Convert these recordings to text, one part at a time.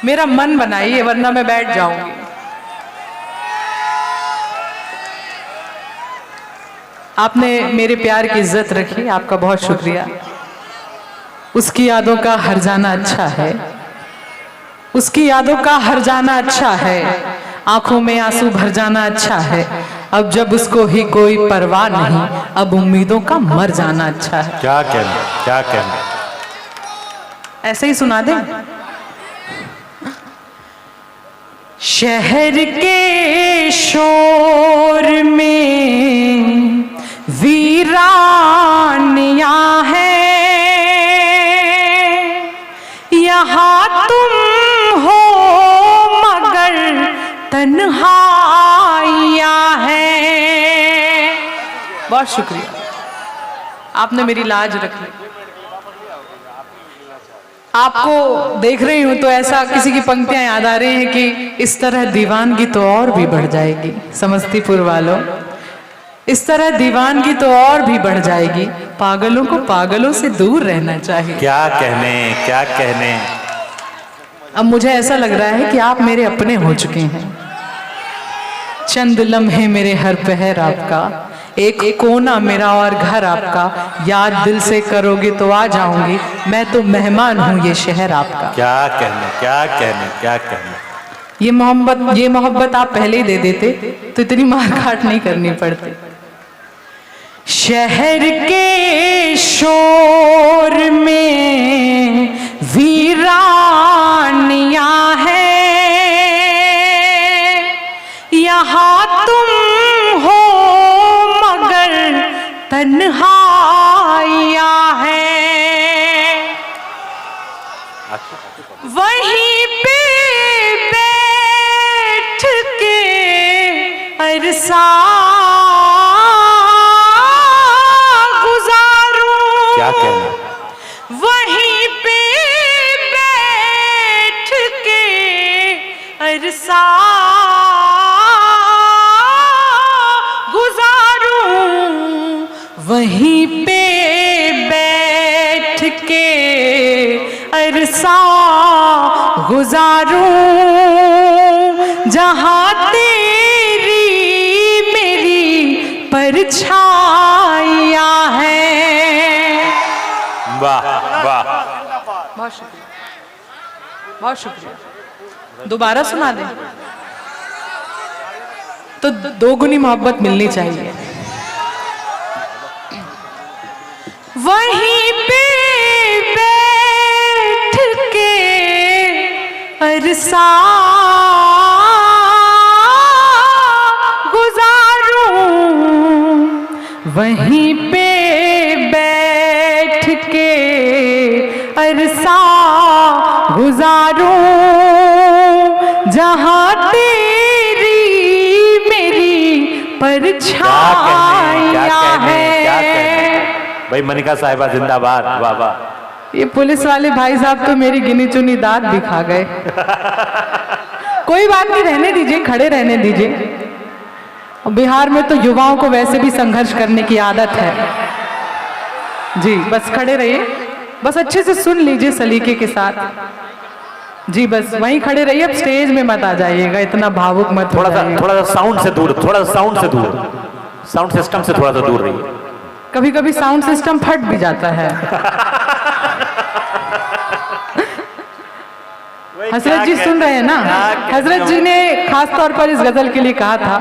मेरा मन बनाइए वरना मैं बैठ जाऊंगी। आपने मेरे प्यार की इज्जत रखी, आपका बहुत शुक्रिया। उसकी यादों का हर जाना अच्छा है, उसकी यादों का हर जाना अच्छा है, आंखों में आंसू भर जाना अच्छा है। अब जब उसको ही कोई परवाह नहीं, अब उम्मीदों का मर जाना अच्छा है। क्या कहना, क्या कहना। ऐसे ही सुना दे। शहर के शोर में वीरानियां हैं, यहाँ तुम हो मगर तन्हाइयां हैं। बहुत शुक्रिया, आपने मेरी लाज रख ली। आपको देख रही हूं तो ऐसा किसी की पंक्तियां याद आ रही हैं कि इस तरह दीवानगी तो और भी बढ़ जाएगी। समस्तीपुर वालों, इस तरह दीवानगी तो और भी बढ़ जाएगी, पागलों को पागलों से दूर रहना चाहिए। क्या कहने, क्या कहने। अब मुझे ऐसा लग रहा है कि आप मेरे अपने हो चुके हैं। चंद लम्हे मेरे हर पहर आपका, एक कोना मेरा और घर आपका, याद दिल से करोगे तो आ जाऊंगी, मैं तो मेहमान हूं ये शहर आपका। क्या कहने, क्या कहने, क्या कहने। ये मोहब्बत आप पहले ही दे देते तो इतनी मार काट नहीं करनी पड़ती। शहर के शोर में वीरानियां हैं, यहाँ तुम हो मगर तन्हाइयां हैं। वहीं पे बैठ के अरसा गुजारूं, क्या कहना। वहीं पे बैठ के अरसा गुजारूं, वहीं पे बैठ के अरसा गुजारूं, जहां तेरी मेरी परछाइयां हैं। वाह वाह, बहुत शुक्रिया, बहुत शुक्रिया। दोबारा सुना दें तो दोगुनी मोहब्बत मिलनी चाहिए। वहीं पे बैठ के अरसा गुजारूं, वहीं पे बैठ के अरसा गुजारूं, जहां तेरी मेरी परछाइयां हैं। भाई मनिका साहिबा जिंदाबाद। वाह वाह। ये पुलिस वाले भाई साहब तो मेरी गिनी चुनी दांत दिखा गए। कोई बात नहीं, रहने दीजिए, खड़े रहने दीजिए। बिहार में तो युवाओं को वैसे भी संघर्ष करने की आदत है जी। बस खड़े रहिए, बस अच्छे से सुन लीजिए सलीके के साथ जी। बस वहीं खड़े रहिए, अब स्टेज में मत आ जाइएगा, इतना भावुक मत। थोड़ा सा साउंड से दूर, थोड़ा सा साउंड से दूर, साउंड सिस्टम से थोड़ा सा दूर रहिए। कभी कभी साउंड सिस्टम फट भी जाता है। हजरत जी सुन रहे हैं ना? हजरत जी ने खास तौर पर इस गजल के लिए कहा था,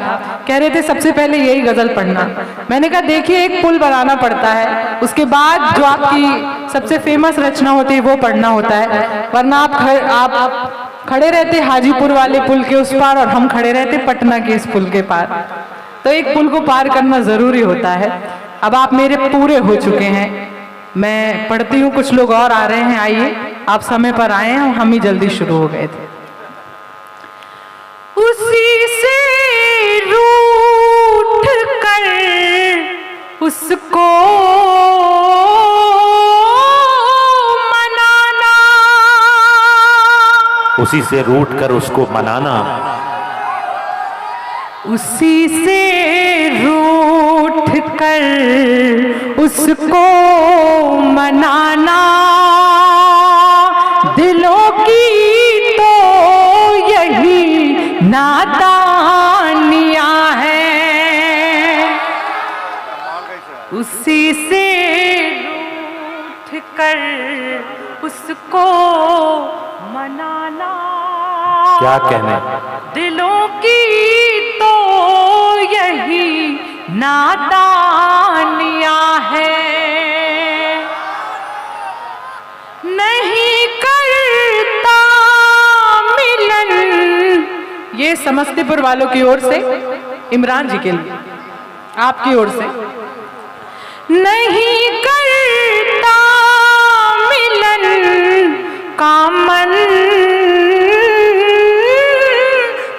कह रहे थे सबसे पहले यही गजल पढ़ना। मैंने कहा देखिए, एक पुल बनाना पड़ता है, उसके बाद जो आपकी सबसे फेमस रचना होती है वो पढ़ना होता है, वरना आप खड़े रहते हाजीपुर वाले पुल के उस पार और हम खड़े रहते पटना के इस पुल के पार। तो एक पुल को पार करना जरूरी होता है। अब आप मेरे पूरे हो चुके हैं, मैं पढ़ती हूँ, कुछ लोग और आ रहे हैं। आइए, आप समय पर आए हैं, हम ही जल्दी शुरू हो गए थे। उसी से रूठ कर उसको मनाना, उसी से रूठ कर उसको मनाना, उसी से रूठ कर उसको मनाना, दिलों की तो नादानियां हैं, उसी से रूठ कर उसको मनाना। क्या कहने, दिलों की तो यही नादानियां हैं, नहीं करता मिलन। ये समस्तीपुर वालों की ओर से इमरान जी के लिए, आपकी ओर से। नहीं करता मिलन का मन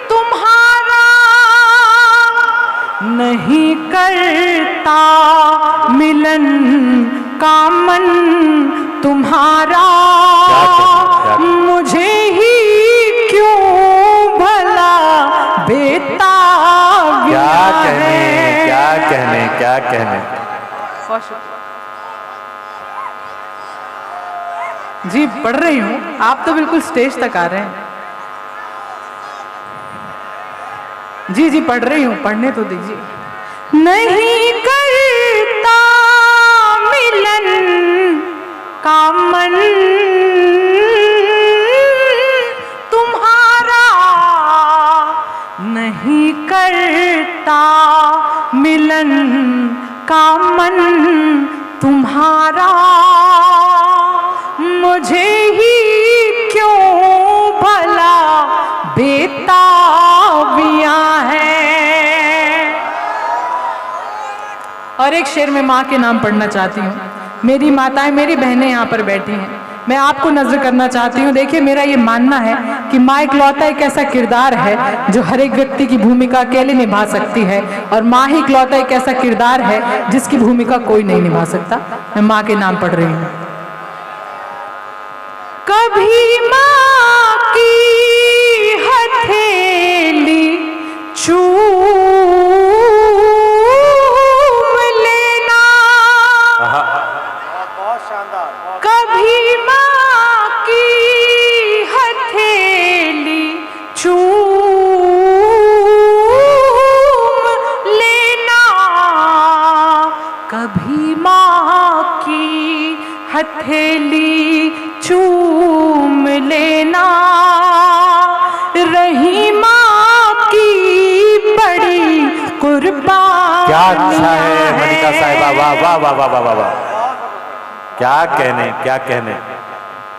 तुम्हारा, नहीं करता मिलन का मन तुम्हारा। मुझे ही क्यों भला बेताबिया है। क्या कहने, क्या कहने। जी पढ़ रही हूँ, आप तो बिल्कुल स्टेज तक आ रहे हैं। जी जी पढ़ रही हूँ, पढ़ने तो दीजिए। नहीं करता मिलन का मन तुम्हारा, नहीं करता मिलन का मन तुम्हारा। मुझे ही क्यों भला बेताबियां हैं। और एक शेर में माँ के नाम पढ़ना चाहती हूँ। मेरी माताएं, मेरी बहनें यहाँ पर बैठी हैं, मैं आपको नजर करना चाहती हूँ। देखिए, मेरा ये मानना है कि माँ इकलौता एक ऐसा किरदार है जो हर एक व्यक्ति की भूमिका अकेले निभा सकती है, और माँ ही इकलौता एक ऐसा किरदार है जिसकी भूमिका कोई नहीं निभा सकता। मैं माँ के नाम पढ़ रही हूँ। कभी माँ की हथेली चूम लेना, बहुत शानदार। कभी माँ की हथेली चूम लेना, कभी माँ की हथेली चूम लेना। रही माँ की बड़ी कुर्बान। क्या अच्छा है मनिका साहिबा, वाह वाह वाह वाह वाह वाह वाह। क्या कहने, क्या कहने।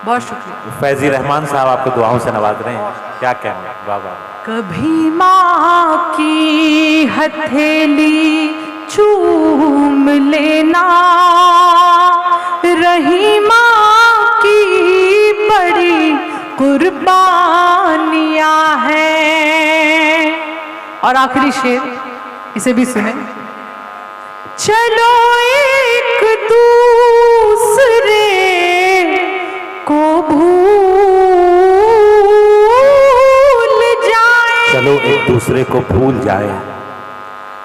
बहुत शुक्रिया। फैजी रहमान साहब आपको दुआओं से नवाज रहे हैं। क्या कहने, वाह वाह। कभी माँ की हथेली चूम लेना, रही माँ की बड़ी कुर्बानियां हैं। और आखिरी शेर, इसे भी सुने। चलो एक दूसरे को भूल जाए, चलो एक दूसरे को भूल जाए,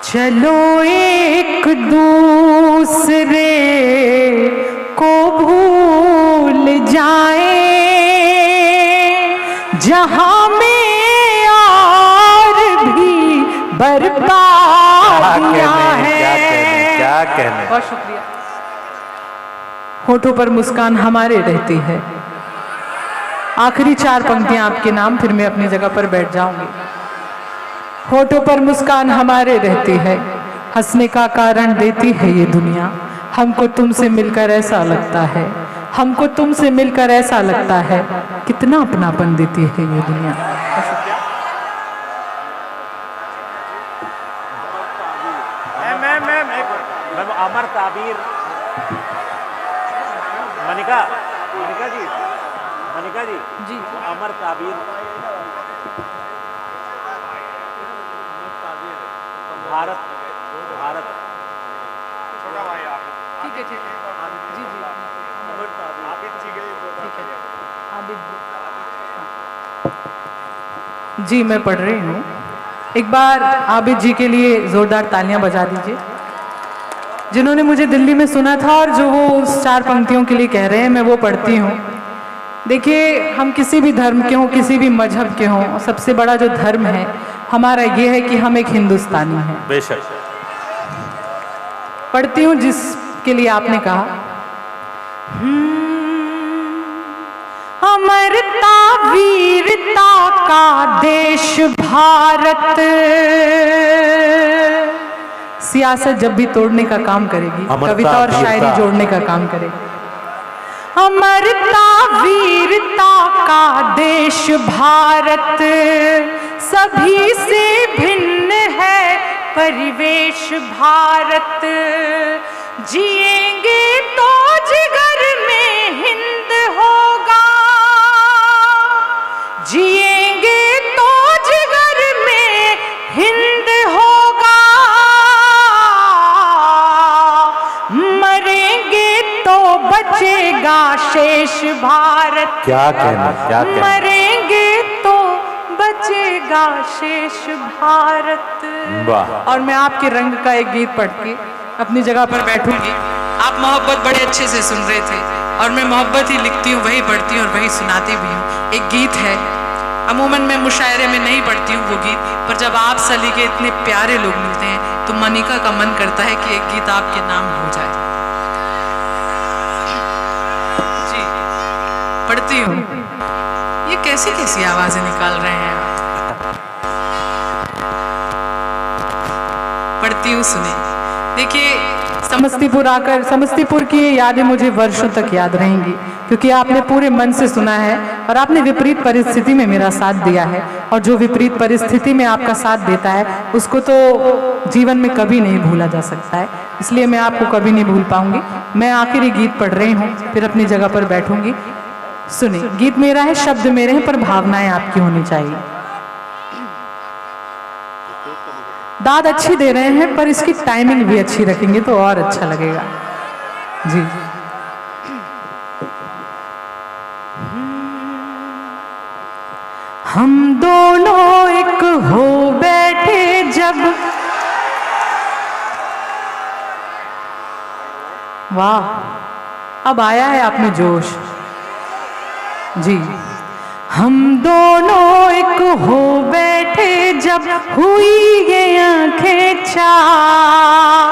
चलो एक दूसरे को भूल जाए, जहां में और भी बर्बादियां हैं। क्या कहने। बहुत शुक्रिया। होठों पर मुस्कान हमारे रहती है। आखिरी 4 पंक्तियां आपके नाम, फिर मैं अपनी जगह पर बैठ जाऊंगी। होठों पर मुस्कान हमारे रहती है, हंसने का कारण देती है ये दुनिया। हमको तुमसे मिलकर ऐसा लगता है, हमको तुमसे मिलकर ऐसा लगता है, कितना अपनापन देती है ये दुनिया। मैम अमर ताबीर। मनिका, मनिका जी, मनिका जी जी अमर ताबीर। भारत, भारत। छोटा भाई आप। ठीक है, ठीक है। जी जी जी मैं पढ़ रही हूँ। एक बार आबिद जी के लिए जोरदार तालियां बजा दीजिए, जिन्होंने मुझे दिल्ली में सुना था और जो वो उस 4 पंक्तियों के लिए कह रहे हैं, मैं वो पढ़ती हूँ। देखिए, हम किसी भी धर्म के हों, किसी भी मजहब के हों, सबसे बड़ा जो धर्म है हमारा ये है कि हम एक हिंदुस्तानी हैं। बेशक। पढ़ती हूँ जिसके लिए आपने कहा। अमरता वीरता का देश भारत, सियासत जब भी तोड़ने का काम करेगी, कविता और शायरी जोड़ने का काम करेगी। अमरता वीरता का देश भारत, सभी से भिन्न है परिवेश भारत। जिएंगे तो जिगर में हिंद होगा, जिएंगे तो जिगर में हिंद होगा, मरेंगे तो बचेगा शेष भारत। क्या कहना, क्या कहना। मरेंगे तो बचेगा शेष भारत। वाह। और मैं आपके रंग का एक गीत पढ़ के अपनी जगह पर बैठूंगी। आप मोहब्बत बड़े अच्छे से सुन रहे थे और मैं मोहब्बत ही लिखती हूँ, वही पढ़ती हूँ और वही सुनाती भी हूँ। एक गीत है, अमूमन मैं मुशायरे में नहीं पढ़ती हूँ वो गीत, पर जब आप सली के इतने प्यारे लोग मिलते हैं तो मनिका का मन करता है कि एक गीत आपके नाम हो जाए। जी पढ़ती हूँ। ये कैसी कैसी आवाजें निकाल रहे हैं आप? पढ़ती हूँ, सुने। देखिए, समस्तीपुर आकर, समस्तीपुर की यादें मुझे वर्षों तक याद रहेंगी, क्योंकि आपने पूरे मन से सुना है और आपने विपरीत परिस्थिति में मेरा साथ दिया है। और जो विपरीत परिस्थिति में आपका साथ देता है उसको तो जीवन में कभी नहीं भूला जा सकता है, इसलिए मैं आपको कभी नहीं भूल पाऊंगी। मैं आखिरी गीत पढ़ रही हूँ, फिर अपनी जगह पर बैठूंगी। सुने, गीत मेरा है, शब्द मेरे हैं, पर भावनाएं आपकी होनी चाहिए। दाद अच्छी दे रहे हैं पर इसकी टाइमिंग भी अच्छी रखेंगे तो और अच्छा लगेगा। जी। हम दोनों एक हो बैठे जब, वाह, अब आया है आप में जोश। जी। हम दोनों एक हो बैठे जब हुई ये आंखें चार,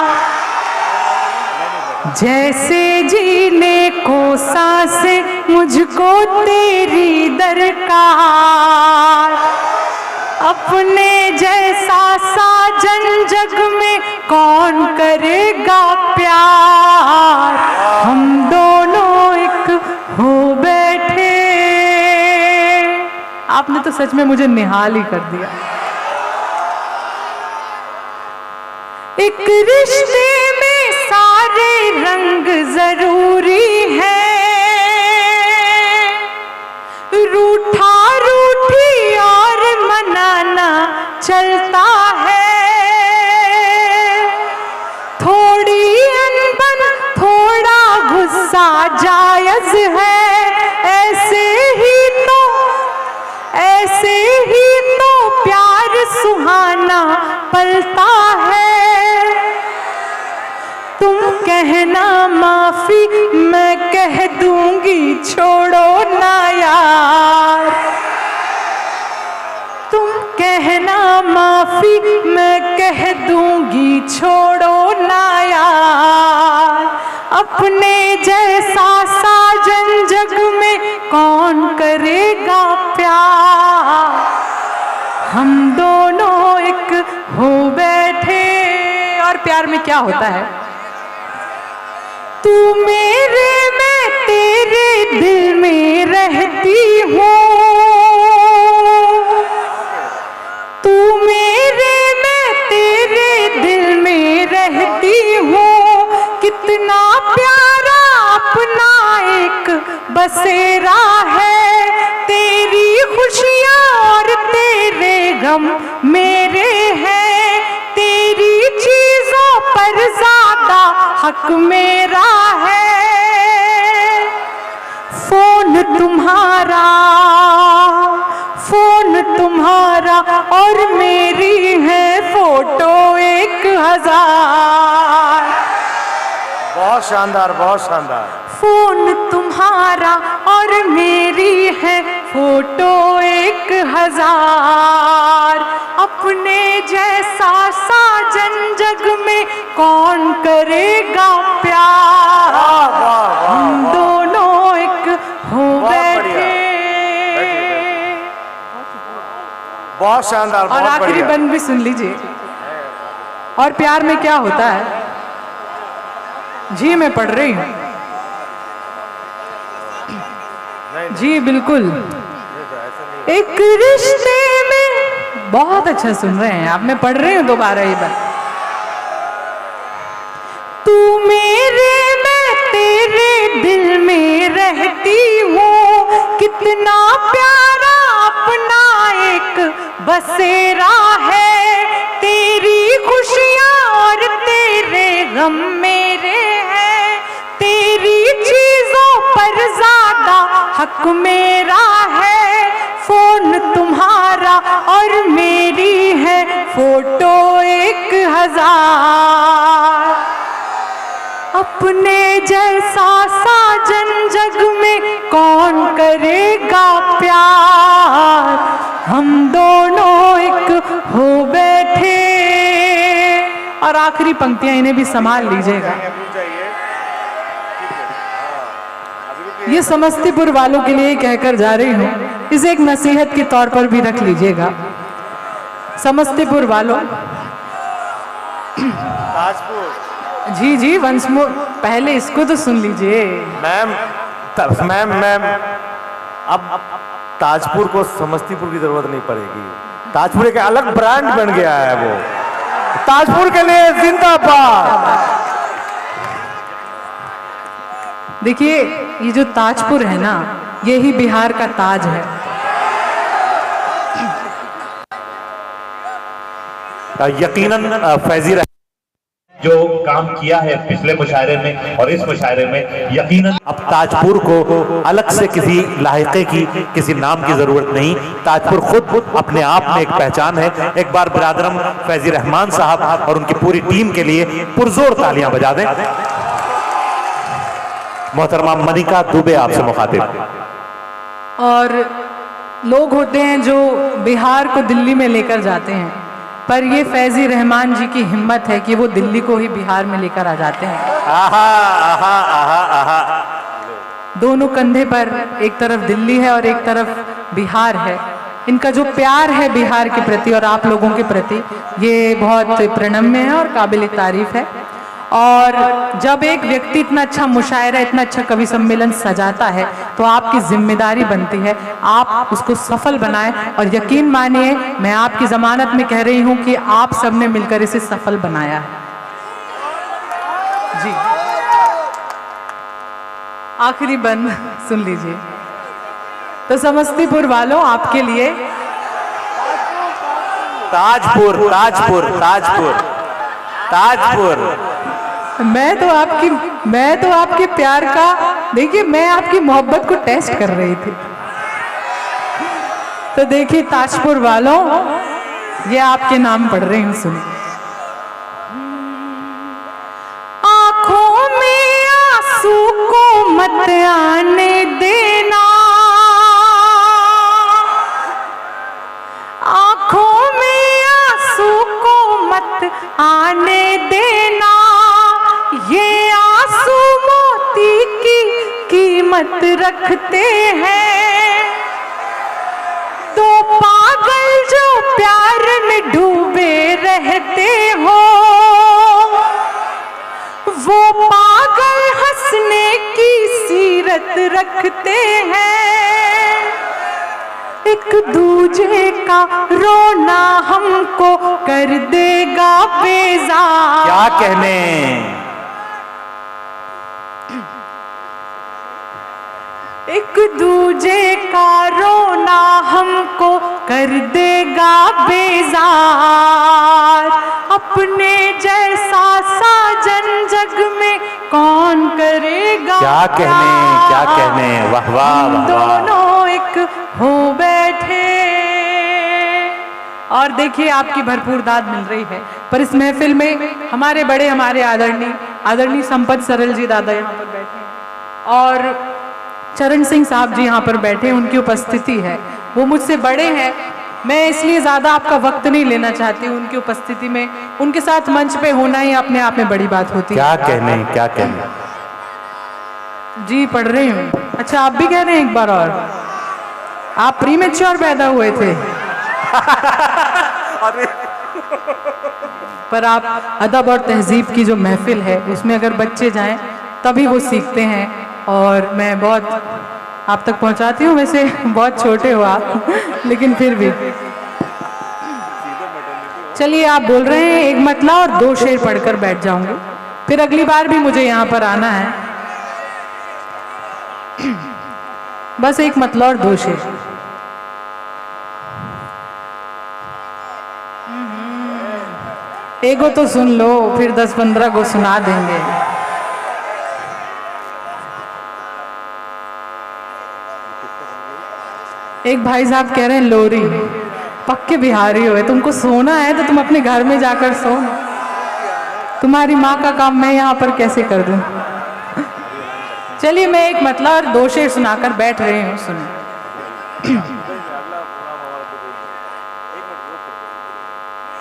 जैसे जीने को सांसें मुझको तेरी दरकार। अपने जैसा साजन जग में कौन करेगा प्यार। हम दोनों एक हो बैठे। आपने तो सच में मुझे निहाल ही कर दिया। एक रिश्ते में सारे रंग जरूरी है, रूठा रूठी और मनाना चलता है। थोड़ी अनबन थोड़ा गुस्सा जायज है, ऐसे ही तो प्यार सुहाना पलता है। तुम कहना माफी मैं कह दूंगी छोड़ो ना यार। तुम कहना माफी मैं कह दूंगी छोड़ो ना यार। अपने जैसा साजन जग में कौन करेगा प्यार। हम दोनों एक हो बैठे। और प्यार में क्या होता है, तू मेरे मैं तेरे दिल में रहती हूँ, तू मेरे मैं तेरे दिल में रहती हूँ। कितना प्यारा अपना एक बसेरा है, तेरी खुशियाँ और तेरे गम मेरे हैं। तेरी चीजों पर ज्यादा हक मेरा है। फोन तुम्हारा और मेरी है फोटो 1000। बहुत शानदार, बहुत शानदार। फोन तुम्हारा तुम्हारा और मेरी है फोटो 1000। अपने जैसा साजन जग में कौन करेगा प्यार। हम दोनों एक हो बैठे। बहुत शानदार, और बहुत आखिरी बढ़िया। बंद भी सुन लीजिए। और प्यार में क्या होता है, जी मैं पढ़ रही हूँ जी बिल्कुल। एक रिश्ते में, बहुत अच्छा सुन रहे हैं आप, मैं पढ़ रही हूँ दोबारा ये बात। तू मेरे, मैं तेरे दिल में रहती हूँ। कितना प्यारा अपना एक बसेरा है। तेरी खुशियाँ और तेरे गम मेरे हैं। तेरी चीजों पर ज्यादा हक मेरा है। फोन तुम्हारा और मेरी है फोटो 1000। अपने जैसा साजन जग में कौन करेगा प्यार। हम दोनों एक हो बैठे। और आखिरी पंक्तियां इन्हें भी संभाल लीजिएगा। ये समस्तीपुर वालों के लिए कहकर जा रही हूँ, इसे एक नसीहत के तौर पर भी रख लीजिएगा। समस्तीपुर वालों, ताजपुर। जी जी वंस मोर, पहले इसको तो सुन लीजिए। मैम मैम अब ताजपुर को समस्तीपुर की जरूरत नहीं पड़ेगी। ताजपुर एक अलग ब्रांड बन गया है वो। ताजपुर के लिए जिंदाबाद। देखिए ये जो ताजपुर है ना, यही बिहार का ताज है। यकीनन फैजी जो काम किया है पिछले मुशायरे में और इस मुशायरे में, यकीनन अब ताजपुर को अलग से किसी लायके की, किसी नाम की जरूरत नहीं। ताजपुर खुद अपने आप में एक पहचान है। एक बार बिरादरम फैजी रहमान साहब और उनकी पूरी टीम के लिए पुरजोर तालियां बजा दें। मोहतरमा मनिका दुबे आपसे मुखातिब। और लोग होते हैं जो बिहार को दिल्ली में लेकर जाते हैं, पर ये फैजी रहमान जी की हिम्मत है कि वो दिल्ली को ही बिहार में लेकर आ जाते हैं। आहा आहा आहा आहा। दोनों कंधे पर एक तरफ दिल्ली है और एक तरफ बिहार है। इनका जो प्यार है बिहार के प्रति और आप लोगों के प्रति, ये बहुत प्रणम्य है और काबिल तारीफ है। और जब एक व्यक्ति इतना अच्छा मुशायरा, इतना अच्छा कवि सम्मेलन सजाता है, तो आपकी जिम्मेदारी बनती है आप उसको सफल बनाएं। और यकीन मानिए, मैं आपकी जमानत में कह रही हूं कि आप सबने मिलकर इसे सफल बनाया है। जी आखिरी बंद सुन लीजिए। तो समस्तीपुर वालों, आपके लिए ताजपुर ताजपुर ताजपुर ताजपुर। मैं तो आपके प्यार का, देखिए मैं आपकी मोहब्बत को टेस्ट कर रही थी। तो देखिए ताजपुर वालों, ये आपके नाम पढ़ रही हूं, सुनिए। आंखों में आंसू को मत आने देना। आंखों में आंसू को मत आने देना। ये आंसू मोती की कीमत रखते हैं। तो पागल जो प्यार में डूबे रहते हो, वो पागल हंसने की सीरत रखते हैं। एक दूजे का रोना हमको कर देगा बेजार। क्या कहने। एक दूजे का रोना हमको कर देगा बेजार। अपने जैसा साजन जग में कौन करेगा। क्या कहने, क्या कहने। वाह वाह वाह। दोनों एक हो बैठे। और देखिए आपकी भरपूर दाद मिल रही है। पर इस महफिल में हमारे बड़े, हमारे आदरणीय संपत सरल जी दादा यहाँ पर बैठे हैं। और चरण सिंह साहब जी यहाँ पर बैठे, उनकी उपस्थिति है, वो मुझसे बड़े हैं, मैं इसलिए ज़्यादा आपका वक्त नहीं लेना चाहती हूँ। उनकी उपस्थिति में उनके साथ मंच पे होना ही अपने आप में बड़ी बात होती है। क्या कहने, क्या कहने। जी पढ़ रही हूँ। अच्छा आप भी कह रहे हैं एक बार और, आप प्रीमेच्योर पैदा हुए थे पर आप अदब और तहजीब की जो महफिल है उसमें अगर बच्चे जाएं तभी वो सीखते हैं, और मैं बहुत आप तक पहुंचाती हूँ। वैसे बहुत छोटे हो आप लेकिन फिर भी चलिए, आप बोल रहे हैं एक मतला और 2 शेर पढ़कर बैठ जाऊंगी, फिर अगली बार भी मुझे यहाँ पर आना है। बस एक मतला और 2 शेर। एगो तो सुन लो, फिर 10-15 को सुना देंगे। एक भाई साहब कह रहे हैं लोरी, पक्के बिहारी हो, तुमको सोना है तो तुम अपने घर में जाकर सो, तुम्हारी माँ का काम मैं यहाँ पर कैसे कर दूं। चलिए मैं एक मतला और 2 शेर सुनाकर बैठ रही हूँ, सुनो।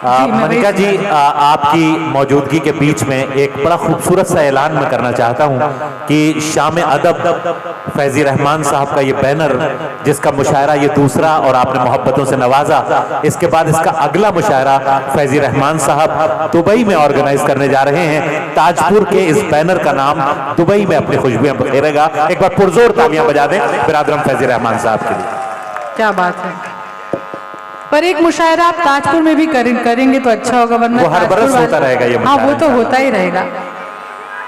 मनिका जी, आपकी मौजूदगी के बीच में एक बड़ा खूबसूरत सा ऐलान मैं करना चाहता हूं कि शाम अदब फैजी रहमान साहब का ये बैनर, जिसका मुशायरा ये दूसरा और आपने मोहब्बतों से नवाजा, इसके बाद इसका अगला मुशायरा फैजी रहमान साहब दुबई में ऑर्गेनाइज करने जा रहे हैं। ताजपुर के इस बैनर का नाम दुबई में अपनी खुशबुएं बखेरेगा। एक बार पुरजोर तालियां बजा दें बिरादरम फैजी रहमान साहब के लिए। क्या बात है। पर एक मुशायरा आप ताजपुर में भी करेंगे तो अच्छा होगा, वरना वो हर बरस होता रहेगा ये हाँ वो तो होता ही रहेगा,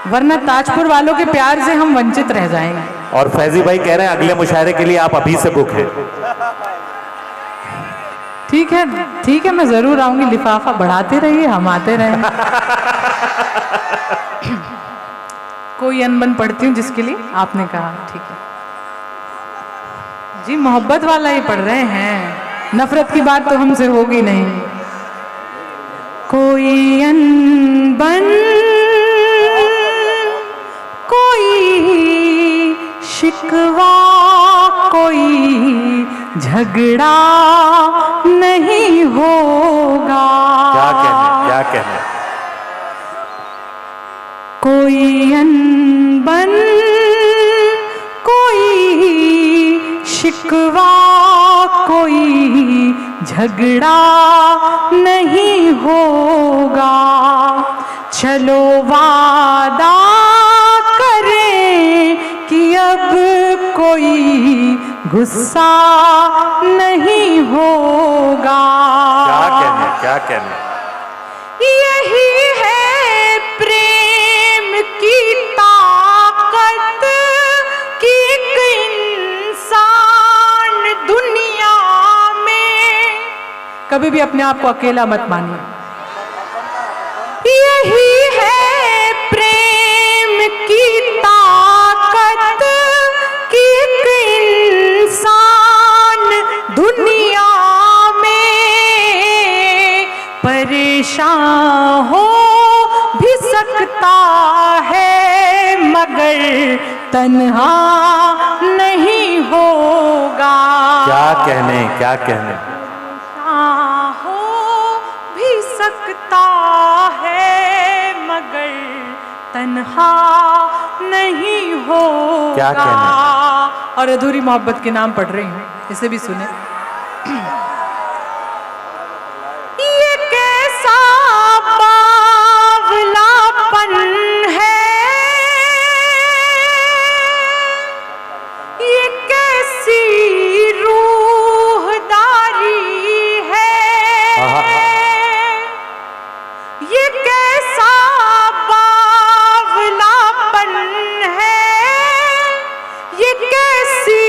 वरना ताजपुर वालों के प्यार से हम वंचित रह जाएंगे। और फैजी भाई कह रहे हैं अगले मुशायरे के लिए आप अभी से बुक हैं। ठीक है, ठीक है, मैं जरूर आऊंगी। लिफाफा बढ़ाते रहिए, हम आते रहें। कोई अनबन पढ़ती हूँ जिसके लिए आपने कहा, ठीक है जी। मोहब्बत वाला ही पढ़ रहे हैं, नफरत की बात तो हमसे होगी नहीं। कोई अनबन, कोई शिकवा, कोई झगड़ा नहीं होगा। क्या कहने, क्या कहने। कोई अनबन, कोई शिकवा, कोई झगड़ा नहीं होगा। चलो वादा करें कि अब कोई गुस्सा नहीं होगा। क्या कहने, क्या कहने। यही है प्रेम की ताकत कि एक इंसान दुनिया में, कभी भी अपने आप को अकेला मत मानिए। यही है प्रेम की ताकत कि एक इंसान दुनिया में परेशान हो भी सकता है, मगर तन्हा नहीं होगा। क्या कहने, क्या कहने। हो भी सकता है, मगर तन्हा नहीं होगा। क्या कहने। और अधूरी मोहब्बत के नाम पढ़ रही हूँ, इसे भी सुने। ये कैसा बावलापन है, ये कैसी रूहदारी है, ये कैसा बावलापन है, ये कैसी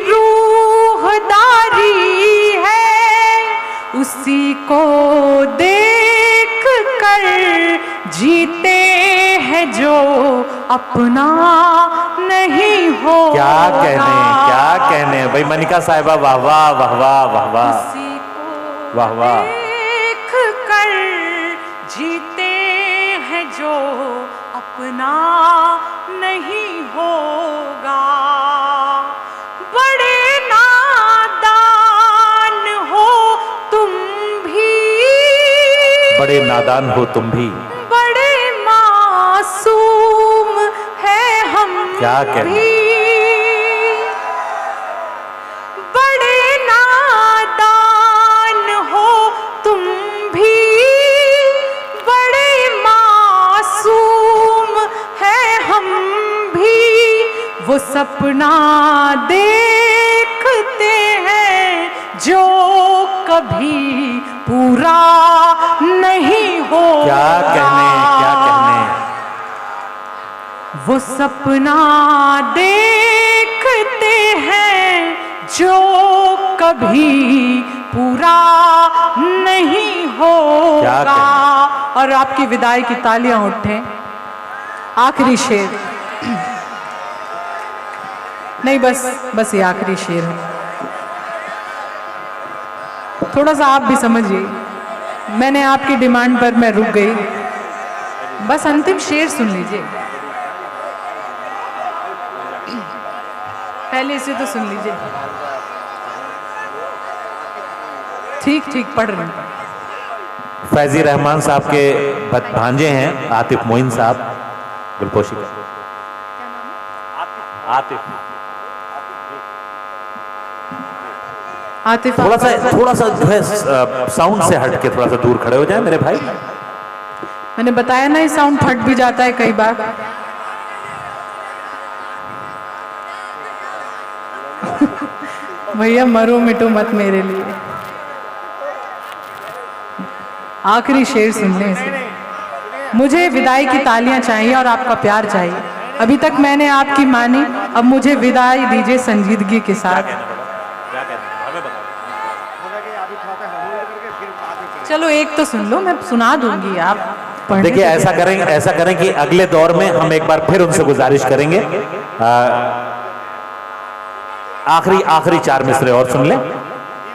रूहदारी है। उसी को देख कर जीते हैं जो अपना नहीं हो। क्या कहने, क्या कहने भाई मनिका साहिबा, वाह वाह वाह वाह वाह वाह वाह वाह। देख कर जीते हैं जो अपना नहीं होगा। बड़े नादान हो तुम भी। बड़े मासूम है हम क्या कहने? भी, बड़े नादान हो तुम भी, बड़े मासूम है हम भी। वो सपना देखते हैं जो कभी पूरा नहीं होगा। क्या कहने, क्या कहने। वो सपना देखते हैं जो कभी पूरा नहीं क्या होगा। और आपकी विदाई की तालियां उठें। आखिरी शेर नहीं, बस ये आखिरी शेर है। थोड़ा सा आप भी समझिए, मैंने आपकी डिमांड पर मैं रुक गई। बस अंतिम शेर सुन लीजिए, पहले इसे तो सुन लीजिए। ठीक ठीक पढ़ रहे हैं। फैजी रहमान साहब के भांजे हैं आतिफ मोइन साहब, गुलपोशी का। आतिफ आतिफ थोड़ा सा जो है साउंड से हट के थोड़ा सा दूर खड़े हो जाए मेरे भाई। मैंने बताया ना, ये साउंड फट भी जाता है कई बार। भैया मरो मिटो मत मेरे लिए। आखिरी शेर सुन लें इसे। मुझे विदाई की तालियां चाहिए और आपका प्यार चाहिए। अभी तक मैंने आपकी मानी, अब मुझे विदाई दीजिए संजीदगी के साथ। चलो एक तो सुन लो, मैं सुना दूंगी, आप पढ़ने देखिए तो ऐसा करें कि अगले दौर में हम एक बार फिर उनसे गुजारिश करेंगे, आखिरी 4 मिसरे और सुन लें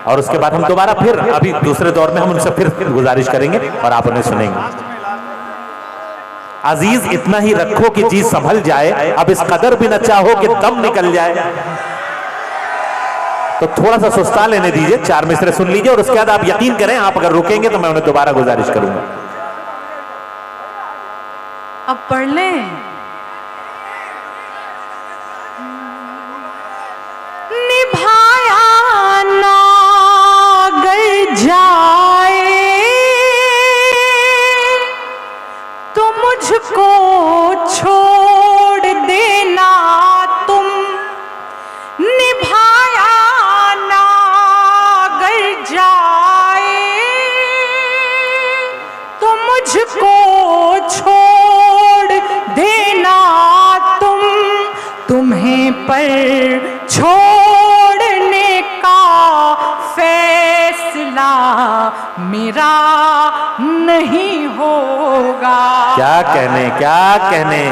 और उसके बाद हम दोबारा फिर अभी दूसरे दौर में हम उनसे फिर गुजारिश करेंगे और आप उन्हें सुनेंगे। अजीज इतना ही रखो कि चीज संभल जाए, अब इस कदर भी न चाहो कि दम निकल जाए। तो थोड़ा सा सुस्ता लेने दीजिए, 4 मिसरे सुन लीजिए और उसके बाद आप यकीन करें, आप अगर रुकेंगे तो मैं उन्हें दोबारा गुजारिश करूंगा। अब पढ़ लें। निभाया ना गल जाए तो मुझको छोड़ देना तुम। निभाया ना गल जाए तो मुझको छोड़ देना तुम। तुम्हें पर छोड़ने का फैसला मेरा नहीं होगा। क्या कहने, क्या कहने।